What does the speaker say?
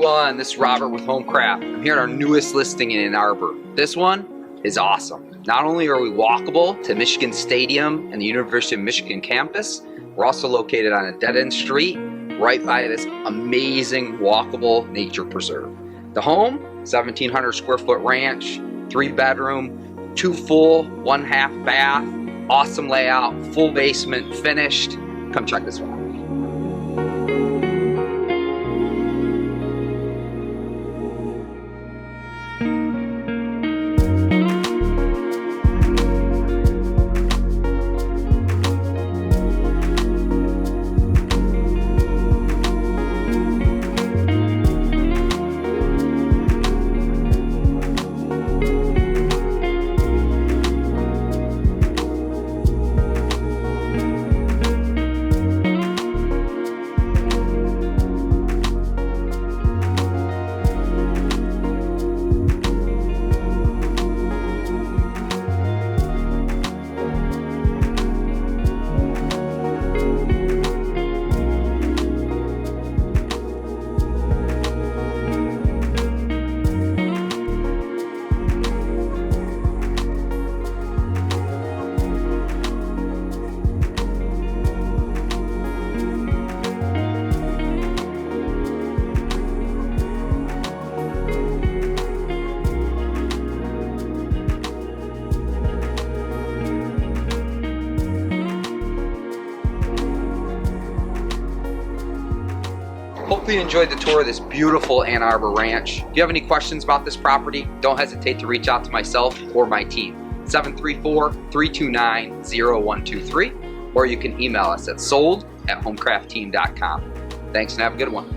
everyone, this is Robert with HomeCraft. I'm here at our newest listing in Ann Arbor. This one is awesome. Not only are we walkable to Michigan Stadium and the University of Michigan campus, we're also located on a dead-end street right by this amazing walkable nature preserve. The home, 1,700 square foot ranch, 3-bedroom, 2 full, 1 half bath, awesome layout, full basement finished. Come check this one out. Hopefully you enjoyed the tour of this beautiful Ann Arbor ranch. If you have any questions about this property, don't hesitate to reach out to myself or my team, 734-329-0123, or you can email us at sold@homecraftteam.com. Thanks and have a good one.